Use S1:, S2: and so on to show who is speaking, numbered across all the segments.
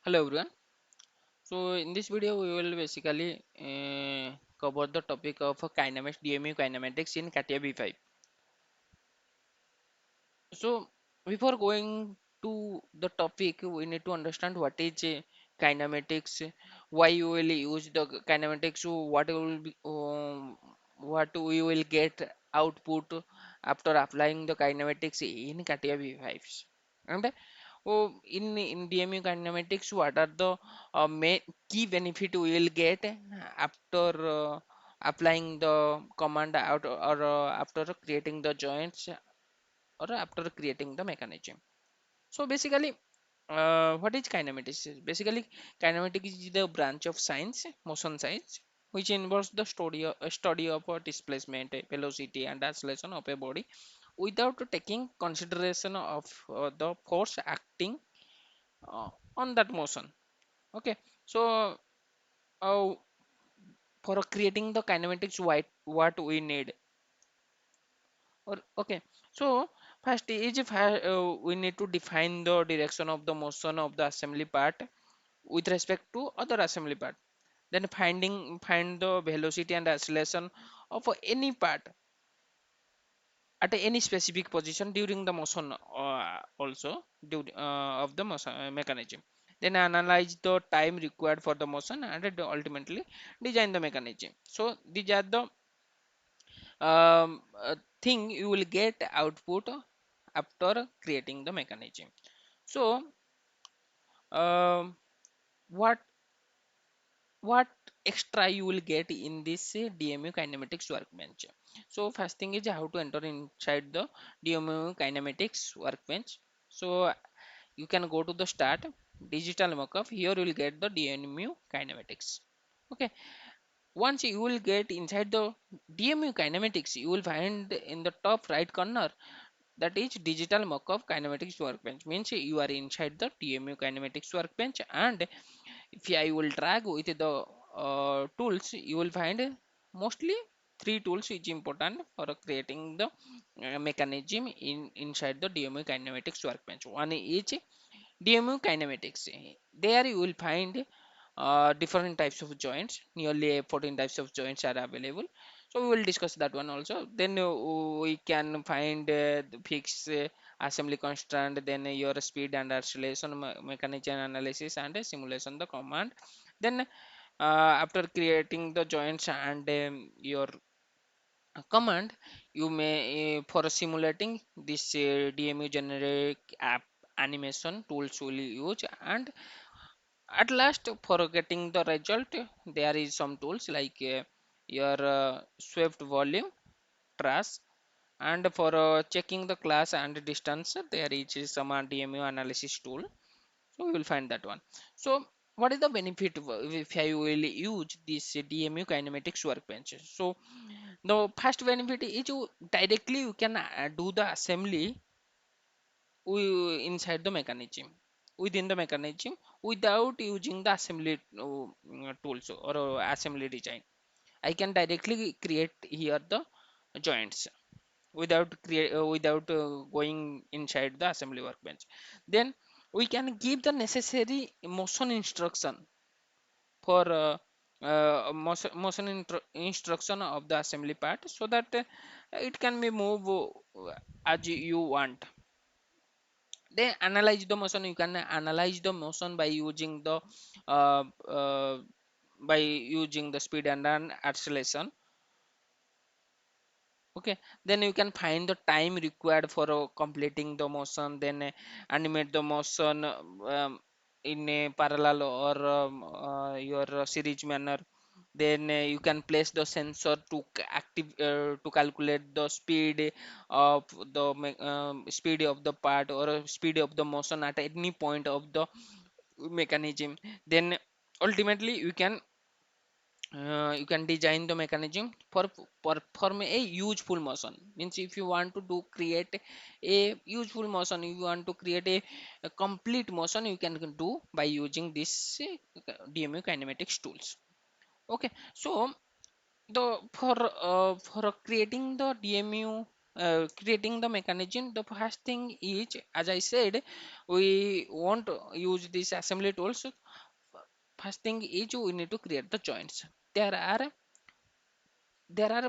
S1: Hello everyone. So in this video we will basically cover the topic of kinematics, DMU kinematics in CATIA V5. So before going to the topic, we need to understand what is kinematics, why you will use the kinematics, so what we will get output after applying the kinematics in CATIA V5. And in DMU kinematics, what are the main key benefit we will get after applying the command out or after creating the joints or after creating the mechanism. So basically, what is kinematics? Basically, kinematics is the branch of science, motion science, which involves the study of displacement, velocity, and acceleration of a body without taking consideration of the force acting uh, on that motion. Okay, so uh, for creating the kinematics, what we need or okay, so first is if we need to define the direction of the motion of the assembly part with respect to other assembly part, then find the velocity and acceleration of any part at any specific position during the motion also of the motion mechanism, then analyze the time required for the motion and ultimately design the mechanism. So these are the thing you will get output after creating the mechanism. So um, what what extra you will get in this DMU kinematics workbench? So first thing is how to enter inside the DMU kinematics workbench. So you can go to the start digital mockup. Here you will get the DMU kinematics. Okay, once you will get inside the DMU kinematics, you will find in the top right corner that is digital mockup kinematics workbench, means you are inside the DMU kinematics workbench. And if I will drag with the tools, you will find mostly three tools which important for creating the mechanism inside the DMU kinematics workbench. One is DMU kinematics. There you will find different types of joints. Nearly 14 types of joints are available. So we will discuss that one also. Then we can find the fixed assembly constant, then your speed and acceleration mechanism analysis and simulation the command. Then after creating the joints and your command, you may for simulating this DMU generic app animation tools will use. And at last for getting the result, there is some tools like your swift volume trace, and for checking the class and distance there is some DMU analysis tool. So we will find that one. So what is the benefit if I will use this DMU kinematics workbench? So the first benefit is you directly you can do the assembly inside the mechanism, within the mechanism, without using the assembly tools or assembly design. I can directly create here the joints without going inside the assembly workbench. Then we can give the necessary motion instruction for instruction of the assembly part, so that it can be moved as you want. They analyze the motion. You can analyze the motion by using the uh, uh, speed and an acceleration. Okay, then you can find the time required for completing the motion, then animate the motion in a parallel or your series manner. Then you can place the sensor to active to calculate the speed of the speed of the part or speed of the motion at any point of the mechanism. Then ultimately you can design the mechanism for perform a useful motion. Means if you want to do create a useful motion, you want to create a complete motion, you can do by using this DMU kinematics tools. Okay, so the for creating the DMU creating the mechanism, the first thing is, as I said, we want to use this assembly tools. So first thing is we need to create the joints. There are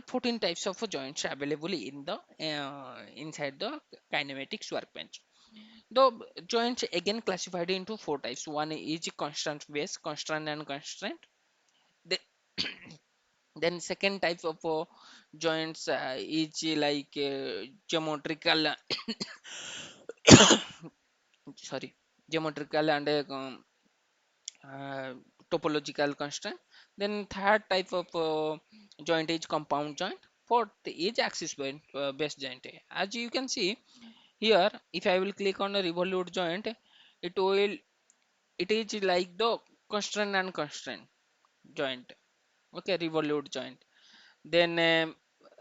S1: 14 types of joints available in the inside the kinematics workbench. The joints again classified into four types. One is constant base, constant and constraint. The, then second type of joints is like geometrical sorry, geometrical and uh, topological constraint. Then third type of joint is compound joint. Fourth is axis based joint. As you can see here, if I will click on the revolute joint, it will it is like the constraint and constraint joint. Okay, revolute joint. Then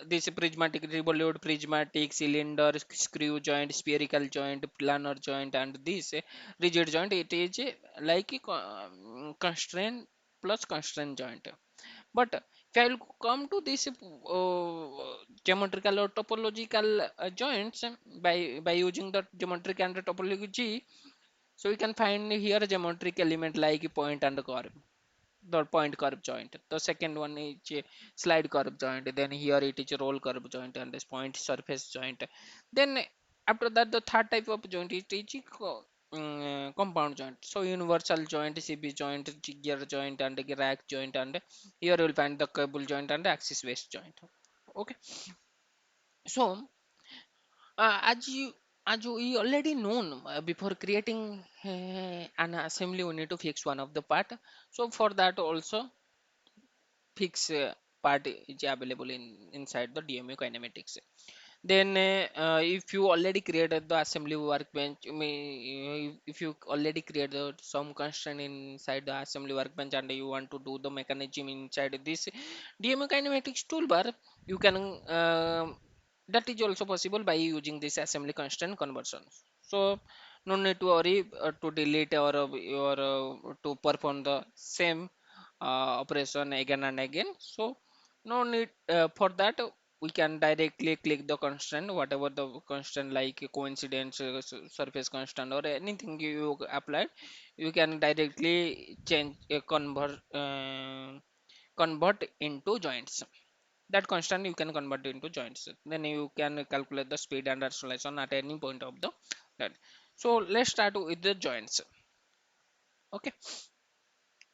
S1: this prismatic revolute, prismatic, cylinder, screw joint, spherical joint, planar joint, and this rigid joint. It is like a constraint plus constraint joint. But if I will come to this geometrical or topological joints, by using the geometric and the topology, so we can find here a geometric element like a point and a curve, the point curve joint. The second one is a slide curve joint. Then here it is a roll curve joint and this point surface joint. Then after that, the third type of joint is compound joint. So universal joint, CB joint, gear joint, and rack joint, and here you will find the cable joint and axis based joint. Okay, so as you already known, before creating an assembly, we need to fix one of the part. So for that also, fix part is available inside the DMU kinematics. Then if you already created the assembly workbench, if you already created some constraint inside the assembly workbench and you want to do the mechanism inside this DMU kinematics toolbar, you can that is also possible by using this assembly constraint conversion. So no need to worry to delete or to perform the same operation again and again. So no need for that. We can directly click the constraint, whatever the constraint like coincidence, surface constant, or anything you applied, you can directly change convert into joints. That constant you can convert into joints. Then you can calculate the speed and acceleration at any point of the that. So let's start with the joints. Okay,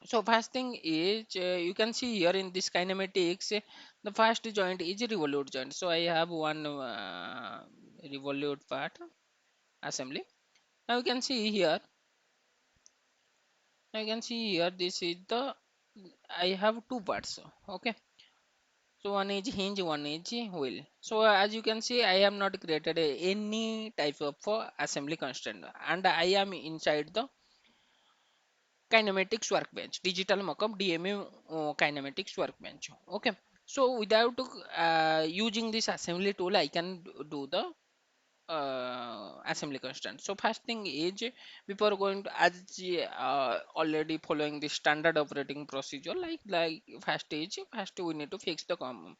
S1: so first thing is, you can see here in this kinematics, the first joint is a revolute joint. So I have one revolute part assembly. Now you can see here. Now you can see here. This is the, I have two parts. Okay. So one is hinge, one is wheel. So as you can see, I have not created any type of assembly constraint, and I am inside the kinematics workbench, digital mockup DMU kinematics workbench. Okay, so without using this assembly tool, I can do the assembly constant. So first thing is, before going to, as already following the standard operating procedure, like first we need to fix the component.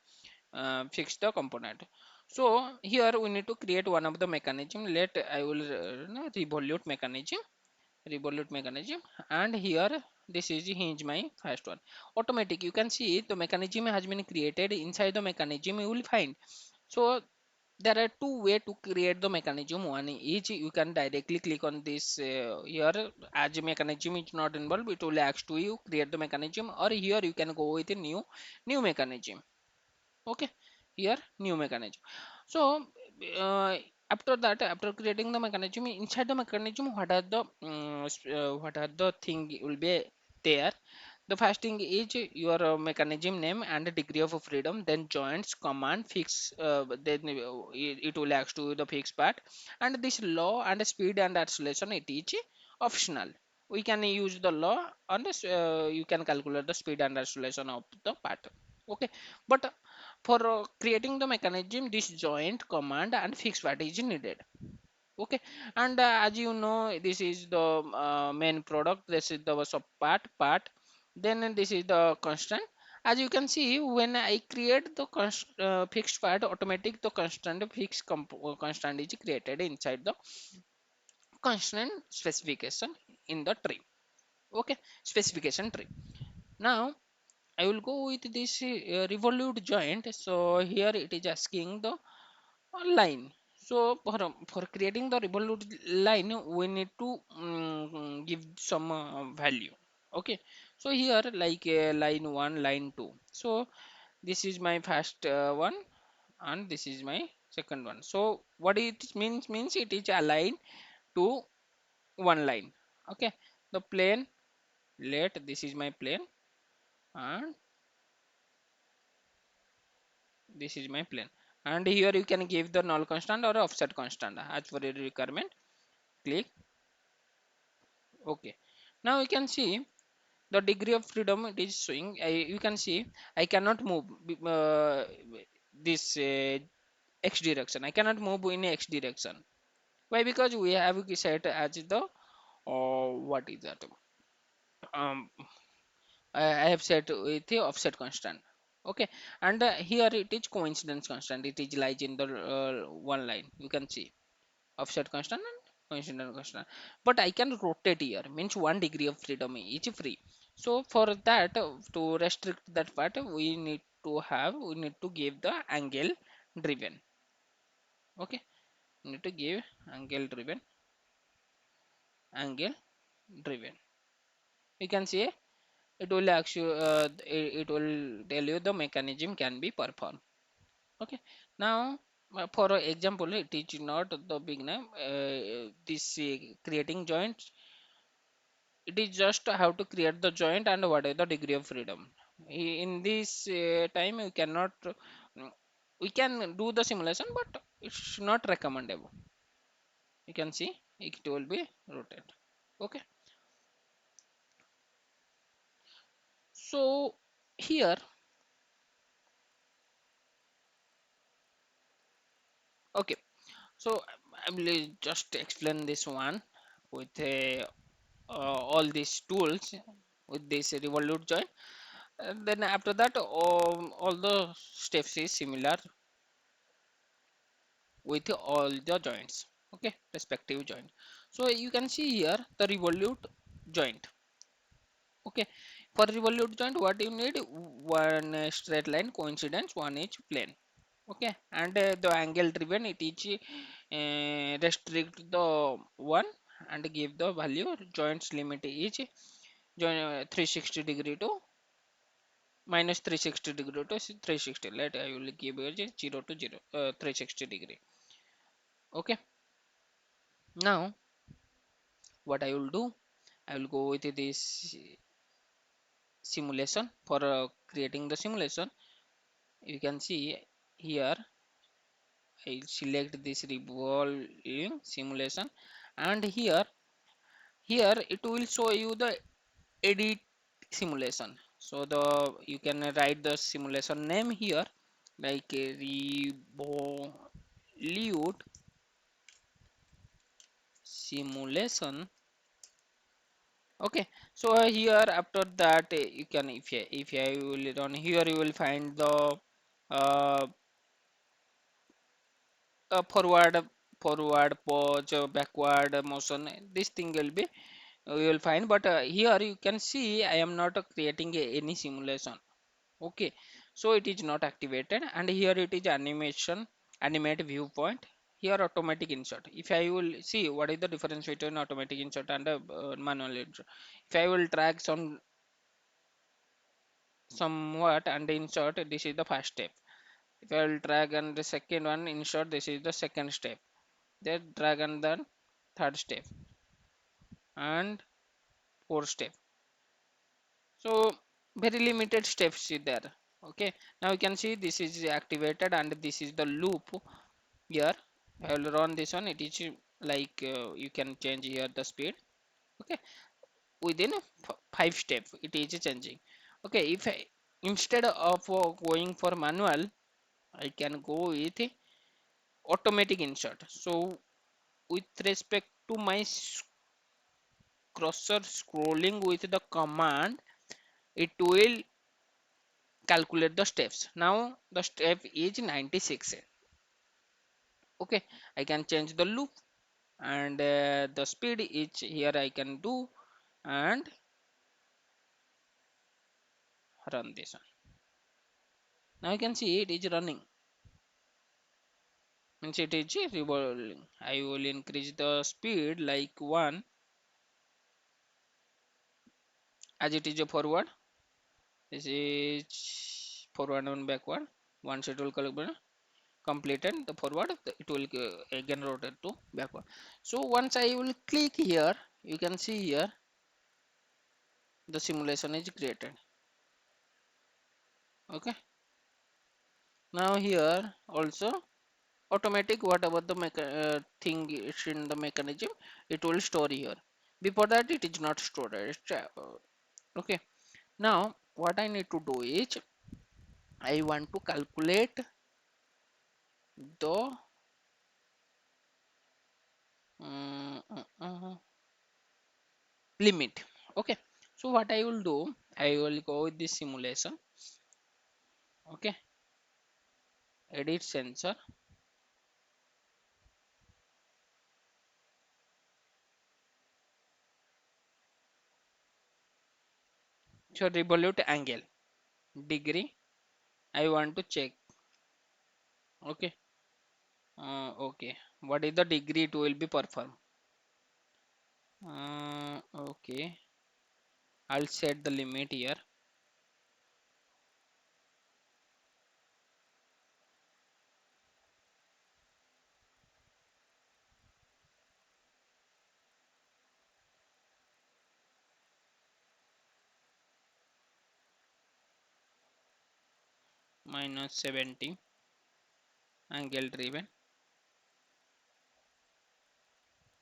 S1: So here we need to create one of the mechanism. Let I will revolute mechanism, and here this is the hinge, my first one. Automatic, you can see the mechanism has been created. Inside the mechanism you will find, so there are two way to create the mechanism. One is you can directly click on this here, as a mechanism is not involved, it will ask to you create the mechanism, or here you can go with a new mechanism. Okay, here new mechanism. So uh, after that, after creating the mechanism, inside the mechanism, what are the thing will be there. The first thing is your mechanism name and the degree of freedom, then joints, command, fix, then it will ask to the fixed part, and this law and speed and acceleration, it is optional. We can use the law on this, you can calculate the speed and acceleration of the part. Okay, but for creating the mechanism, this joint, command, and fixed part is needed. Okay, and as you know, this is the main product, this is the sub part, then this is the constant, As you can see, when I create the fixed part, automatic the constant fixed constant is created inside the constant specification in the tree. Okay, specification tree. Now I will go with this revolute joint. So here it is asking the line. So for creating the revolute line, we need to give some value. Okay, so here like line 1, line 2. So this is my first one, and this is my second one. So what it means it is aligned to one line. Okay, the plane, let this is my plane, and this is my plane, and here you can give the null constant or offset constant as per your requirement. Click OK. Now you can see the degree of freedom it is showing. You can see I cannot move this x direction. I cannot move in x direction. Why? Because we have set as the what is that? Um, I have set with the offset constant. Okay, and here it is coincidence constant. It is lies in the one line. You can see offset constant and coincidence constant. But I can rotate here. Means 1 degree of freedom is free. So for that to restrict that part, we need to give the angle driven. Okay, we need to give angle driven. You can see it will actually it will tell you the mechanism can be performed. Okay, now for example it is not the big name this creating joints, it is just how to create the joint and what is the degree of freedom. In this time you cannot we can do the simulation, but it's not recommendable. You can see it will be rotated. Okay, so here, okay, so I will just explain this one with all these tools with this revolute joint, and then after that all the steps is similar with all the joints. Okay, respective joint. So you can see here the revolute joint. Okay, for revolute joint what you need, one straight line coincidence, one is plane. Okay, and the angle driven it is restrict the one and give the value joints limit is join 360 degree to minus 360 degree to 360. Let I will give it 0 to 0 360 degree. Okay, now what I will do, I will go with this simulation. For creating the simulation, you can see here I select this revolving simulation, and here it will show you the edit simulation. So the you can write the simulation name here like revolute simulation. Okay, so here after that you can if you will run here you will find the uh, forward pause backward motion. This thing will be you will find, but here you can see I am not creating any simulation. Okay, so it is not activated, and here it is animation, animate viewpoint. Here automatic insert. If I will see what is the difference between automatic insert and manual insert. If I will drag somewhat and insert, this is the first step. If I will drag and the second one insert, this is the second step. Then drag and then third step and fourth step. So very limited steps is there. Okay, now you can see this is activated and this is the loop. Here I will run this one, it is like you can change here the speed. Okay, within 5 steps it is changing. Okay, if I, instead of going for manual, I can go with automatic insert. So with respect to my cursor scrolling with the command, it will calculate the steps. Now the step is 96. Okay, I can change the loop, and the speed is here I can do, and run this one. Now you can see it is running, means it is revolving. I will increase the speed like 1, as it is a forward. This is forward and backward. Once it will completed the forward, it will again rotate to backward. So once I will click here, you can see here the simulation is created. Okay, now here also automatic, whatever the thing is in the mechanism, it will store here. Before that it is not stored. Okay, now what I need to do is I want to calculate the limit. Okay, so what I will do, I will go with this simulation. Okay, edit sensor. So revolute angle degree I want to check. Okay, okay, what is the degree it will be perform? Okay, I'll set the limit here. Minus 70 angle driven.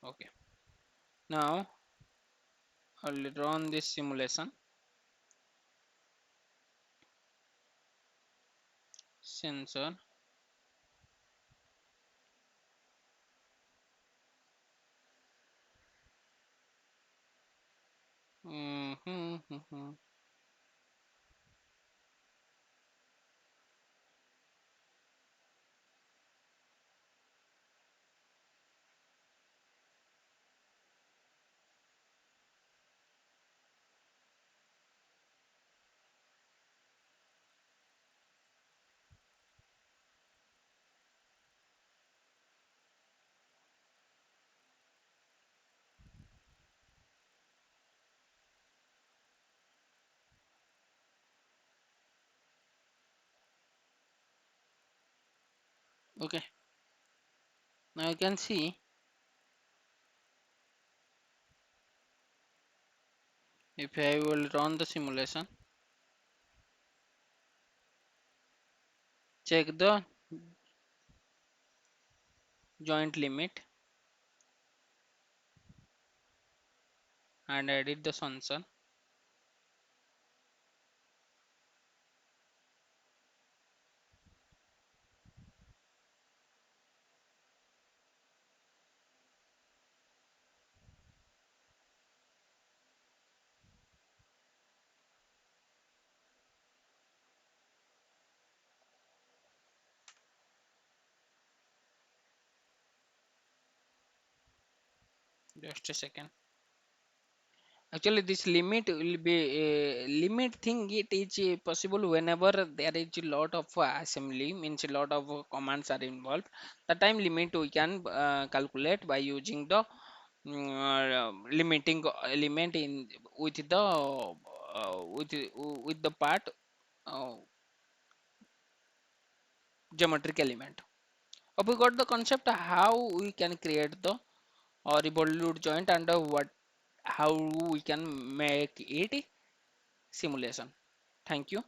S1: Okay, now I'll run this simulation. Sensor. Mhm. Okay, now you can see if I will run the simulation, check the joint limit and edit the sensor. Just a second. Actually, this limit will be limit thing. It is possible whenever there is a lot of assembly, means a lot of commands are involved. The time limit we can calculate by using the limiting element in with the with the part uh, geometric element. Hope we got the concept how we can create the revolute joint, and what how we can make it simulation. Thank you.